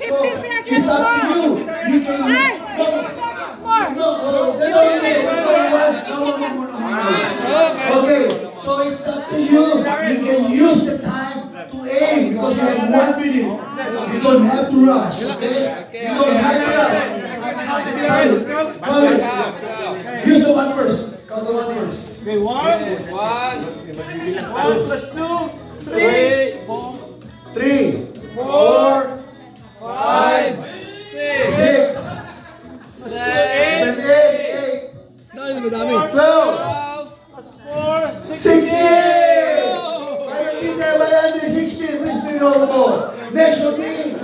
15 seconds it's up to more. you. You can Ay! More. Okay, so it's up to you. You can use the time to aim because you have 1 minute. You don't have to rush. Okay? You don't have to rush. Count it. Use the one first. Count the one first. Okay, one plus two, three, 3, 4, 5, 6, 7, 8, 12, plus four, 16! Kaya Peter, bayan din 16. Please bring all the ball. Next one, bring.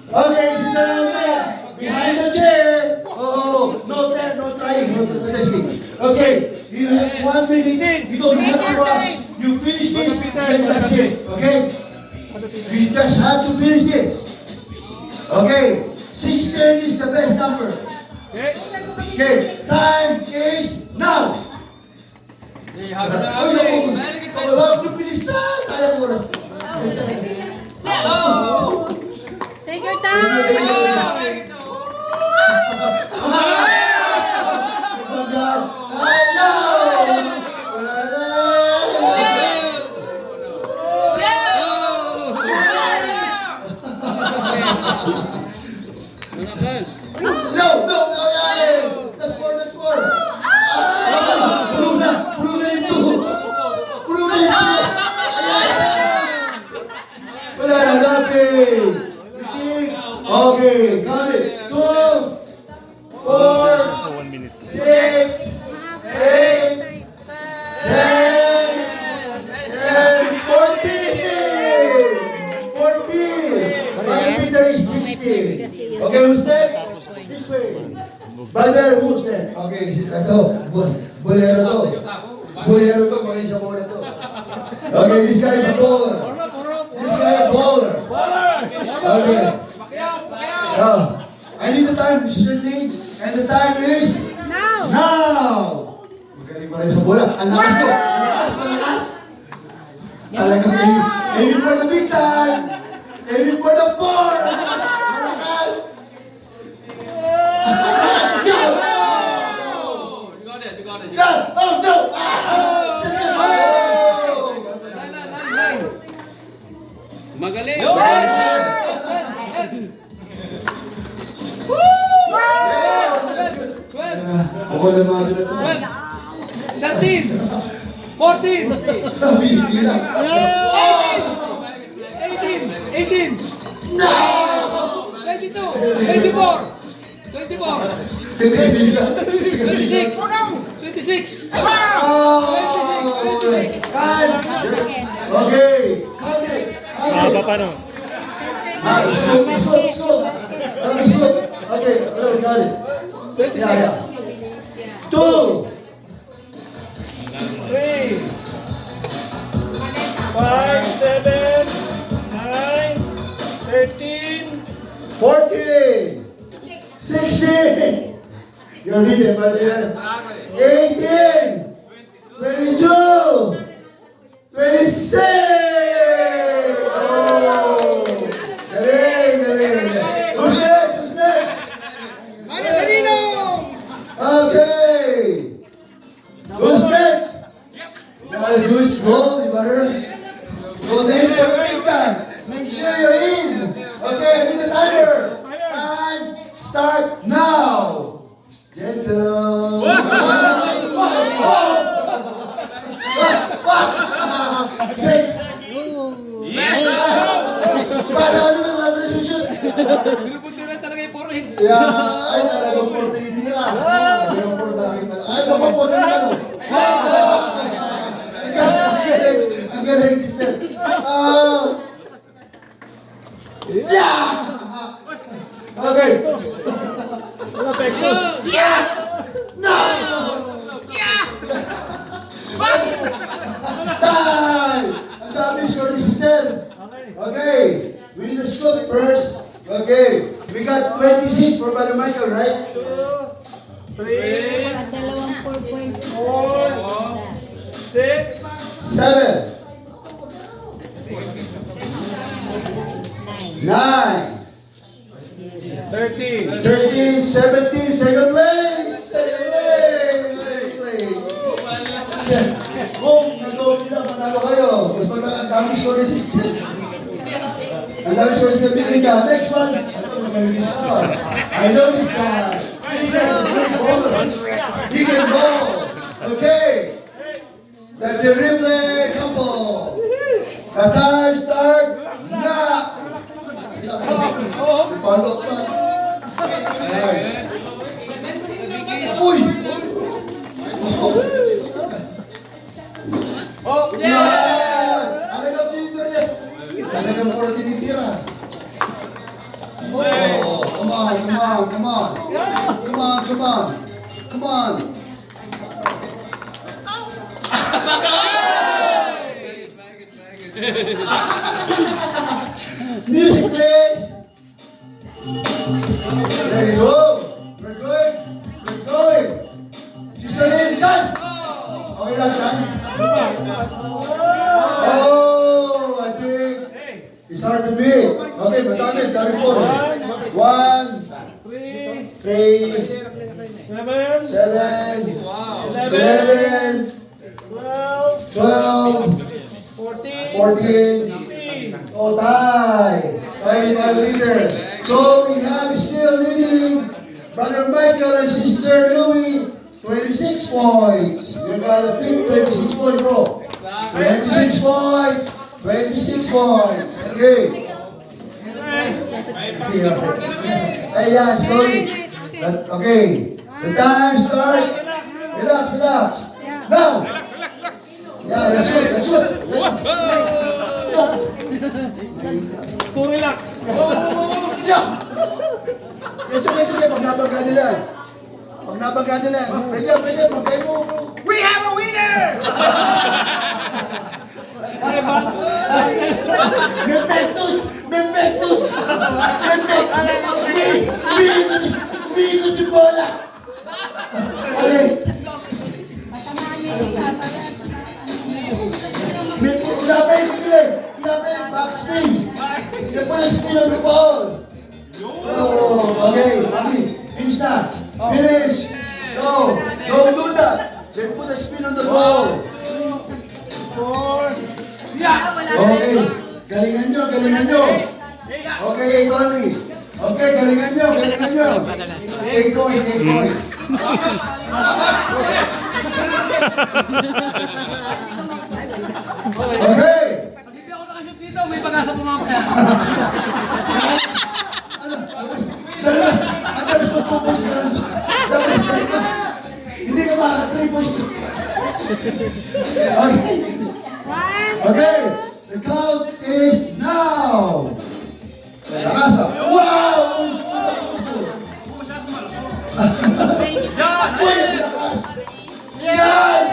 Okay, Sister Alvin. Behind the chair. Oh, no time, no trying. No testing. Okay, you have 1 minute. You don't have to rush. You finish this, then that's it. Okay? You just have to finish this. Okay, 16 is the best number. Okay. Okay, time is now. Ay, naku. Huwag niyo bilisan. Sayang oras. Take your time. Oh, God. I know. No, yeah. That's four. Pulo na ito. Wala na, lapit. Okay, count it. 2, 4, 6, 8, 10, 14. Peter is 16. Okay, who's next? This way. Brother, who's next? Okay, bolero to. Magaling sa bola to. Okay, this guy is a bowler. Okay. I need the time, Mr. Lee. And the time is now. Magaling pa rin sa bola. Ang lakas to. Malakas. Talagang aiming for the big time. Aiming for the 4. Malakas. No! Oh, no! Magaling! Ako na mga dito. 13! 14! 18! 22! 24! 26! 26! Okay. Haba pa no? Slow. Okay, got it. 26! 2, 3, 5, 7, 9, 13, 14, 16. You're reading, but 18, 22, 26. Oh, galing. Who's next? Okay. Who's next? Gotta do it slow, you better. Go there for the big time. Make sure you're in. Okay, I need the timer. Time start now. Gentle. Six. Paano naman shoot? Pinupunta na talaga yung 4 Yeah, ay talagang porte itira. Talagang porte nakita. Ay, baka porte yung ano. Ang galing sister. Yeah! Okay. wala pekos. No! Time! Ang dami score ni sister. Okay. We need to scoop first. Okay. We got 26 for Brother Michael, right? 2, 3, Dalawang 4.4. 4, 6, 7, 9, 30. 13, 17, second place! Second place! Second place! Kung nag-goal nila, panalo kayo. Mas ang dami score ni Sister. Ang dami score ni Sister. Next one. Ito, magaling ito. I know this guy. He is a good baller. He can ball. Okay. That's a replay couple. The time start now. Follow pa. Nice. Uy! Oh, yan! Talagang tinitira yan. Talagang puro tinitira. Oh, come on, come on, come on. Come on, come on. Come on. Music, please. There you go. We're going. We're going. Sister Lynn, done. Okay lang, done. Oh, I think it's hard to beat. Okay, madami. Dami po. 1, 3, 7. 7, 11, 12. 12, 14. 14. 16. Oh, tie. Tie by leader. So we have still leading Brother Michael and Sister Louie, 26 points. You got a big 26 points, bro. 26 points. 26 points. Okay. Ayan, sorry. Okay. The time start. Relax, relax. Now. Yeah, that's good, that's good. To relax. Yeah. Sige, pag nabaga nila. Pag nabaga nila. Pwede, pagkay mo. We have a winner! May pectus! May pectus! May pectus! Umiikot yung bola! Okay. Ilapay sila! Ilapay! Backspin! You put a spin on the ball! Oh, okay, Mami, finish na! Finish! No! Don't do that! They put a spin on the ball! 4. Okay, galingan nyo, galingan nyo! Okay, Tony! Okay, galingan nyo, galingan nyo! 8 points, 8 points! Okay! Pag hindi ako nakashoot dito, may pag-asa pumapaya. Ano? Ang dami ko 2 points na lang. Hindi ka makaka 3 points. Okay. Okay. The count is now. Nakasa. Wow! Uy, lakas! Yan!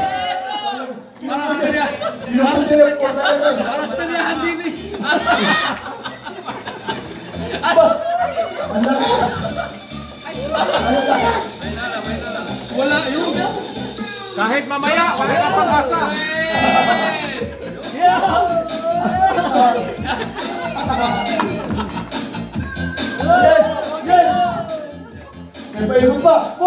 Para sa pera. Pinapuntirin po talaga. Para sa perahan din eh. Aba! Ang lakas! Ang lakas! Wala yun. Kahit mamaya, wala ka pag-asa. Yes! Yes! May paikot pa! 4!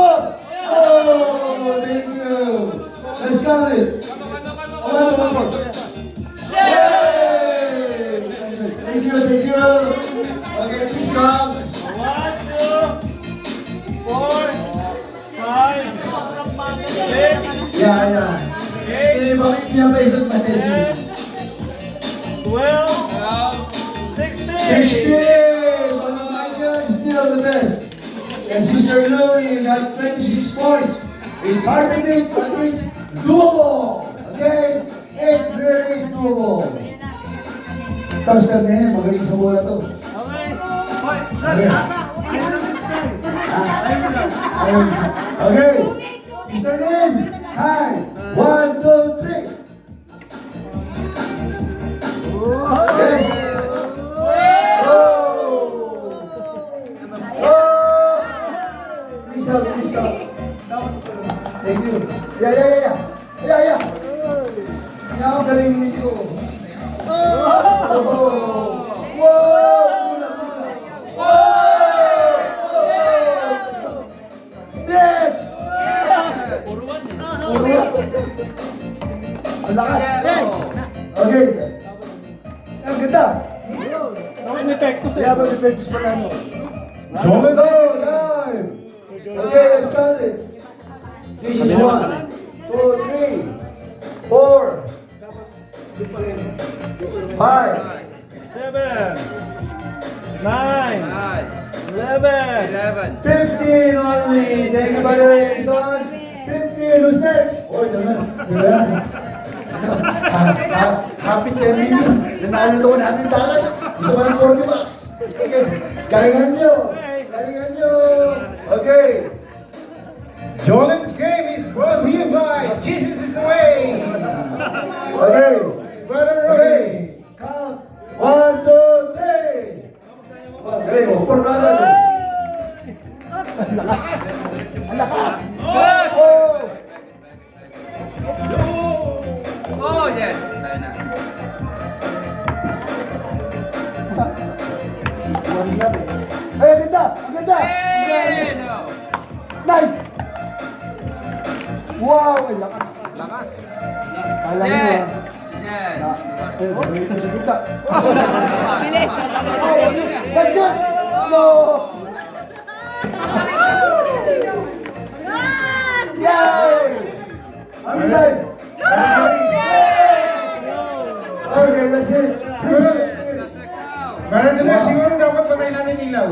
Oh! Thank you! Let's count it! One more! Yay! Thank you, thank you! Okay, please come! 1, 2, 4, 5, 6, Yeah. Hindi, bakit pinapaikot pa din? 12, 16. 16! Panamanya is still the best. And Sister Louie got 26 points. It's hard to beat, but it's doable. Okay? It's very doable. Tapos kami, magaling sa bola to. Okay. Okay. Sister Lynn, hi. 1, 2, 3. Yes. Please stop. Thank you. Yeah. Yeah, ang galing ninyo. Wow! Epektos eh. Yabang epektos pala mo. Jomen go, live! Okay, let's start it. This is 1, 2, 3, 4, 5, 7, 9, 11, 15 only. Thank you, Brother Edson. 15, who's next? Oh, diba? Happy sending you. Nanalo to 100 dollars. Gusto mo ng 40 bucks. Okay. Galingan nyo. Galingan nyo. Okay. Jolin's game is brought to you by Jesus is the way. Okay. Brother Okay. Count. 1, 2, 3. Okay, oh, por nada. Ang lakas. Ang lakas. Oh. Oh, yes. Very nice. Ay, ang ganda. Ang ganda. Hey, no. Nice. Wow, ay lakas. Lakas. Alam mo. Yes. Yes. Wait mo sa kita. Bilis. That's good. No. Yay! I'm alive. Okay, that's it. Siguro, meron din na, siguro dapat patay natin ilaw.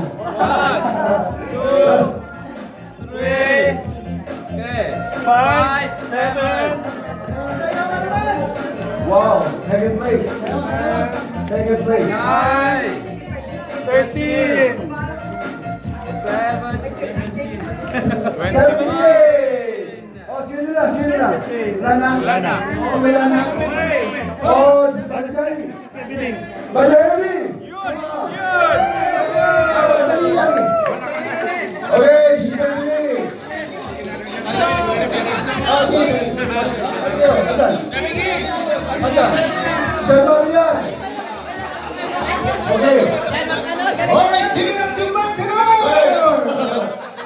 2, 3, okay. 5, 7, Wow, second place. Second place. 9, 13, 78! Oh, sino na? Sino na? Wala na? Oh, wala na? Oh, si Baljari. Baljari! Dali lang eh. Okay, si Baljari. Okay. Asan? Asan? Sa Marian. Okay. Alright, give it up to Marcano!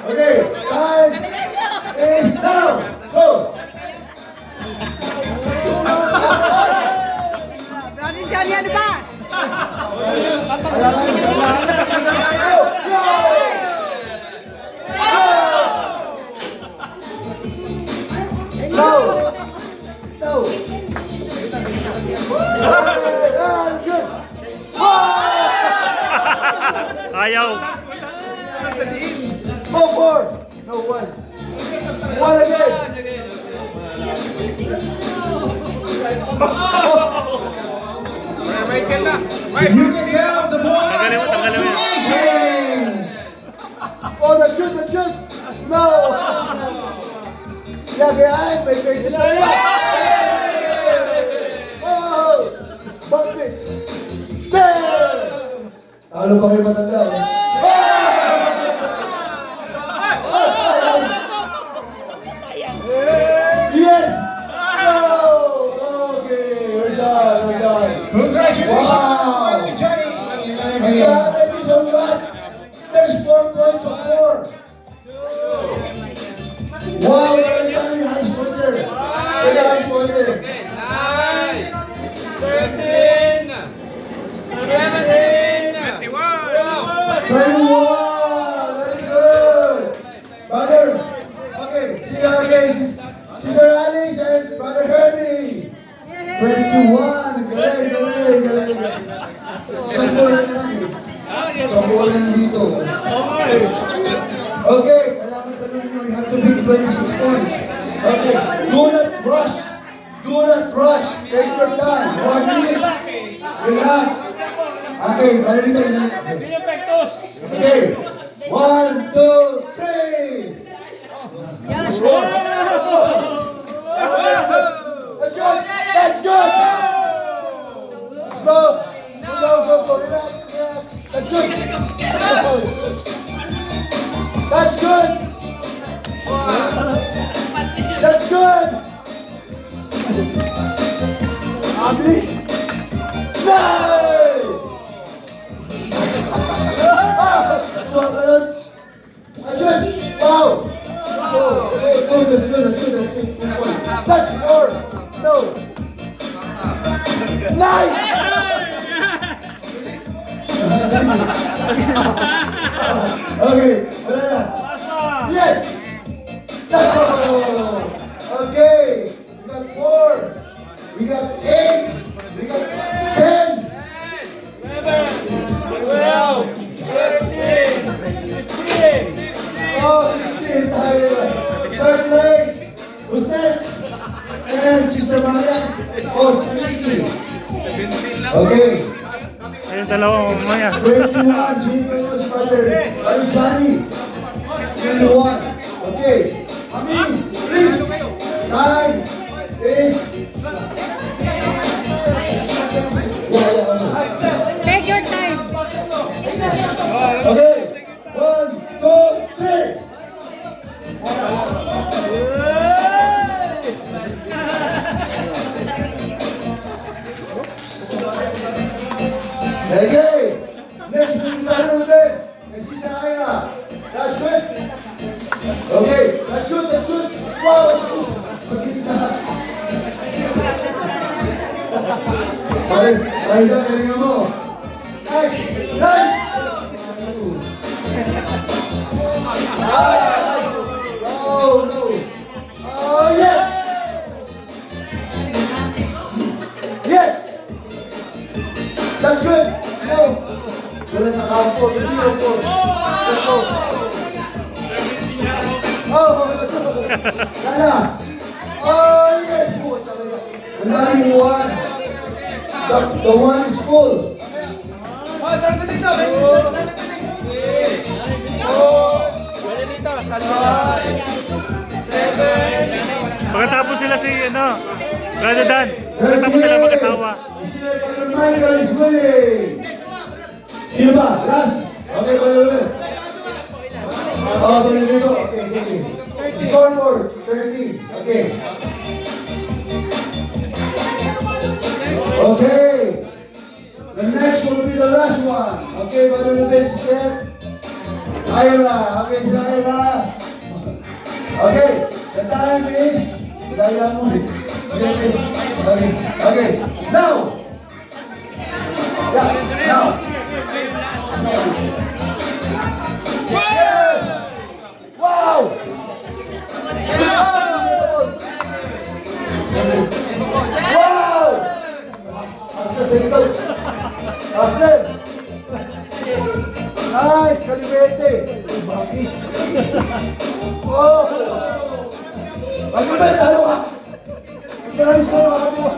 Okay, time is now. Go. Running dyan yan ba? No. No. Good. Ayaw. Go for. No one. One again. You can tell the boy. Tanggalin mo, tanggalin mo yan. Oh, that's good. That's good. No. Yeah, behind. May this one. Oh. Bump it. There. Talo pa kayo matanda. Yes! No! Okay, we're done, we're done. Congratulations, Wow. Johnny. Yeah, maybe so what? There's 4 points of 4. Wow, very high score there. Very high score there. 9, 13, 17, 21! That's good! Brother, okay, see you again. Sister Alice and Brother Herbie. 21! Galing, galing, galing. Isang bola na lang eh. Isang bola na dito. Okay, kailangan sabihin nyo, you have to beat 26 points. Okay, do not rush. Do not rush. Take your time. 1 minute. Relax. Okay, balik tayo. Epektos. Okay, 1, 2, 3. That's good. That's good. Let's go. Go. Relax. That's good. That's good. That's good. Please. No. That's good. Wow. That's good. Touch or no. Nice. Okay, wala na. Last one. Yes! No! Okay, we got 4. We got 8. We got 10. 11, 12, 13, 15. Oh, 15 tayo. Third place. Who's next? And Sister Maria. Oh, Mickey. Okay. Ayun, dalawa mamaya. 21, Junior's father. Are Johnny? 21. Okay. Amin, please. Time is... Take your time. Okay. 1, 2, 3. Okay. Next week tayo ulit. Kasi sa Ira. That's good. Okay. That's good. That's good. Wow. That's good. Pagkita. Aida, galingan mo. Next. Nice. Oh, no. Oh, yes. Yes. That's good. No. Wala na kampo. Oh, Lala. Oh, yes. Oh, talaga. Ang daming one. The one is full. Pwede dito, salita. 7. Pagkatapos sila si, ano, Brother Dan. Pagkatapos sila mag-asawa. Michael is winning. Sino ba? Last. Okay, ulit. Oh, dito. Okay. Scoreboard, 13. Okay. Okay. The next will be the last one. Okay, Brother Lubin, sister. Ayla. Okay, sila Ayla. Okay, the time is... Daya mo. Okay, now. Yeah, now. Yes! Wow! Wow! Aslan, take it out. Aslan! Nice, Kalibete! Baki! Oh! Kalibete, ano ka? Maraming sa mga mo.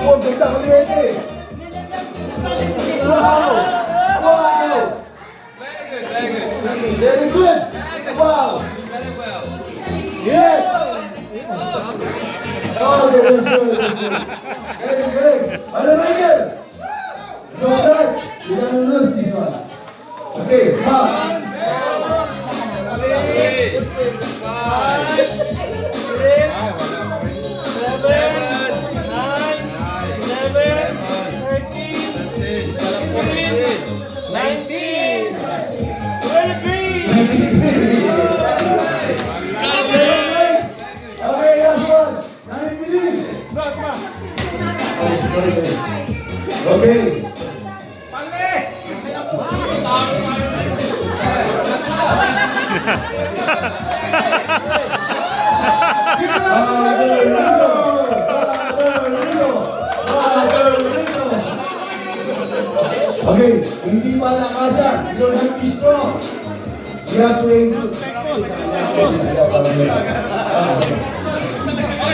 Oh, ganda Kalibete! Wow! Wow! Very good! Wow! Yes! Oh, that's good, that's good. Very good. Ano, Michael? Go start. You're gonna lose this one. Okay, come. 8, 5, 6, 7, 9, 11, 13, 14, 19, 23. Okay, last one. Nani Pili. Okay. Okay, hindi palakasan. You don't have to be strong. You have to aim good.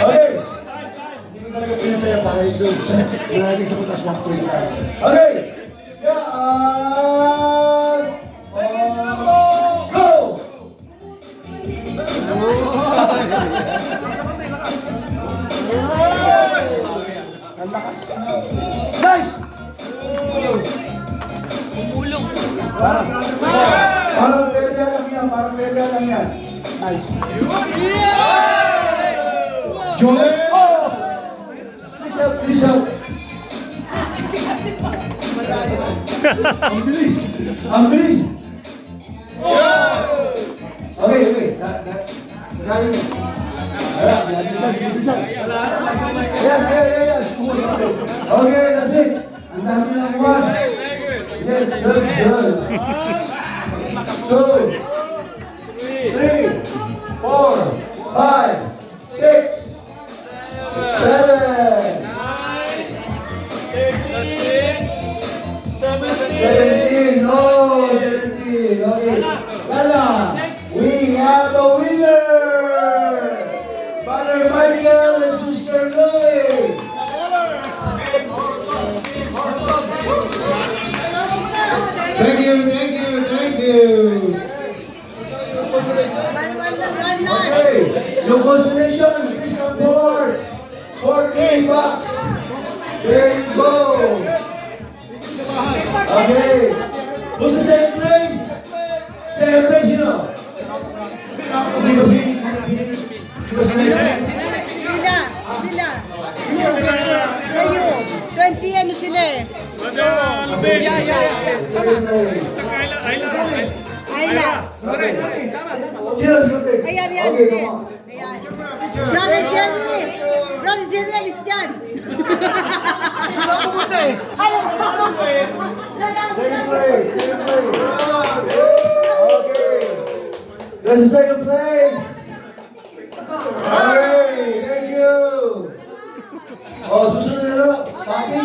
Okay. Hindi talaga pinataya para aim good. Nalagay sa butas 1 point tayo. Okay. Yeah, go! Nice! Parang pwede lang yan, parang pwede lang yan. Nice. Joel! Oh! Please help. Ang bilis! Ang bilis! Okay. Nagaling mo. Bilisan. Ayan. Okay, that's it. Ang dami ng one. Yes. Good. 3, 4, 5, 6, 7, 17. Oh, 17. Okay. Lala, we have a winner. Father Michael and Sister Louie. Thank you. One last. Okay, yung consolation, please come forward. 40 bucks. There you go. Okay. Who's the second place? Second place, you know. Hindi ba si... Sila. Kayo. 20 ano sila eh. Ayla. Sino second place? Ayan. Okay, come on. Ayan. Brother Jerry. Brother Jerry, alis dyan. Sila pumunta eh. Ayun. Second place. Okay. There's a second place. Okay, thank you. Oh, susunod na lang. Pati